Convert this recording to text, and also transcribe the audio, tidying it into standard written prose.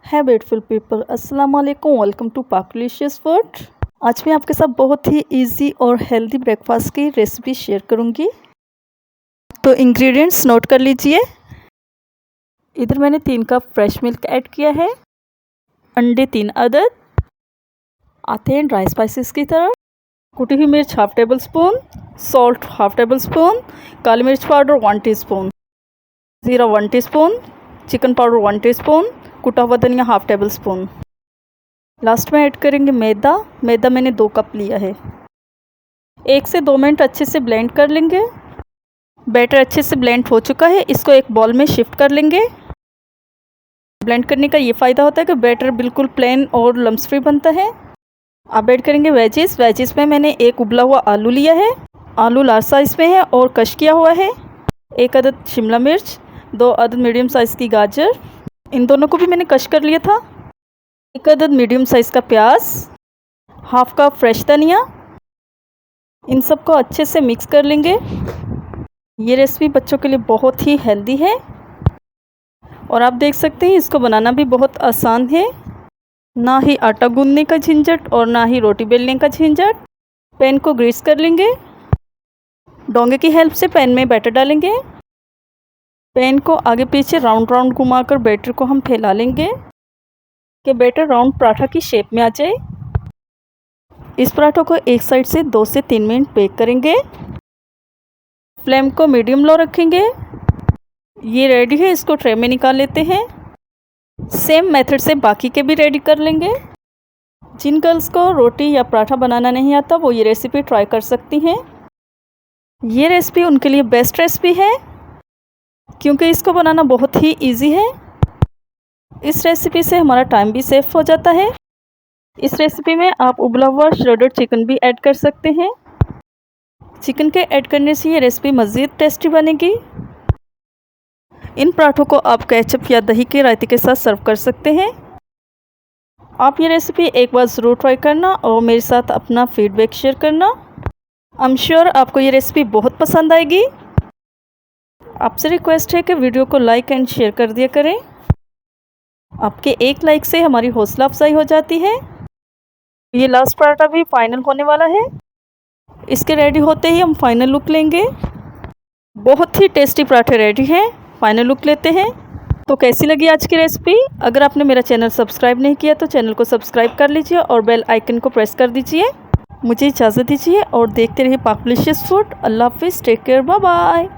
है beautiful people, अस्सलाम वालेकुम। वेलकम टू पाक डिलीशियस फूड। आज मैं आपके साथ बहुत ही इजी और हेल्दी ब्रेकफास्ट की रेसिपी शेयर करूंगी। तो इंग्रेडिएंट्स नोट कर लीजिए। इधर मैंने 3 कप फ्रेश मिल्क ऐड किया है, अंडे 3 अदद। आते हैं ड्राई स्पाइसेस की तरफ। कुटी हुई मिर्च half tablespoon, salt half tablespoon, काली मिर्च पाउडर 1 टीस्पून, ज़ीरा 1 टीस्पून, चिकन पाउडर 1 टीस्पून, कुटा हुआ धनिया हाफ टेबल स्पून। लास्ट में ऐड करेंगे मैदा। मैदा मैंने 2 कप लिया है। 1 से 2 मिनट अच्छे से ब्लेंड कर लेंगे। बैटर अच्छे से ब्लेंड हो चुका है, इसको एक बॉल में शिफ्ट कर लेंगे। ब्लेंड करने का ये फ़ायदा होता है कि बैटर बिल्कुल प्लेन और लम्स फ्री बनता है। अब ऐड करेंगे वेजिस। वेजिस में मैंने 1 उबला हुआ आलू लिया है। आलू लार्ज साइज़ में है और कश किया हुआ है। 1 अदद शिमला मिर्च, 2 अदद मीडियम साइज़ की गाजर, इन दोनों को भी मैंने कश कर लिया था। 1 अदद मीडियम साइज़ का प्याज, हाफ कप फ्रेश धनिया। इन सब को अच्छे से मिक्स कर लेंगे। ये रेसिपी बच्चों के लिए बहुत ही हेल्दी है और आप देख सकते हैं इसको बनाना भी बहुत आसान है। ना ही आटा गूंदने का झंझट और ना ही रोटी बेलने का झंझट। पैन को ग्रीस कर लेंगे। डोंगे की हेल्प से पैन में बैटर डालेंगे। पैन को आगे पीछे राउंड राउंड घुमाकर बैटर को हम फैला लेंगे कि बैटर राउंड पराठा की शेप में आ जाए। इस पराठों को एक साइड से 2 से 3 मिनट बेक करेंगे। फ्लेम को मीडियम लो रखेंगे। ये रेडी है, इसको ट्रे में निकाल लेते हैं। सेम मेथड से बाकी के भी रेडी कर लेंगे। जिन गर्ल्स को रोटी या पराठा बनाना नहीं आता वो ये रेसिपी ट्राई कर सकती हैं। ये रेसिपी उनके लिए बेस्ट रेसिपी है क्योंकि इसको बनाना बहुत ही इजी है। इस रेसिपी से हमारा टाइम भी सेव हो जाता है। इस रेसिपी में आप उबला हुआ श्रेडेड चिकन भी ऐड कर सकते हैं। चिकन के ऐड करने से ये रेसिपी मज़ीद टेस्टी बनेगी। इन पराठों को आप केचप या दही के रायते के साथ सर्व कर सकते हैं। आप ये रेसिपी एक बार ज़रूर ट्राई करना और मेरे साथ अपना फीडबैक शेयर करना। आई एम श्योर आपको ये रेसिपी बहुत पसंद आएगी। आपसे रिक्वेस्ट है कि वीडियो को लाइक एंड शेयर कर दिया करें। आपके एक लाइक से हमारी हौसला अफजाई हो जाती है। ये लास्ट पराठा भी फाइनल होने वाला है। इसके रेडी होते ही हम फाइनल लुक लेंगे। बहुत ही टेस्टी पराठे रेडी हैं। फाइनल लुक लेते हैं। तो कैसी लगी आज की रेसिपी? अगर आपने मेरा चैनल सब्सक्राइब नहीं किया तो चैनल को सब्सक्राइब कर लीजिए और बेल आइकन को प्रेस कर दीजिए। मुझे इजाज़त दीजिए और देखते रहिए पाक डिलीशियस फूड। अल्लाह हाफिज़, टेक केयर, बाय बाय।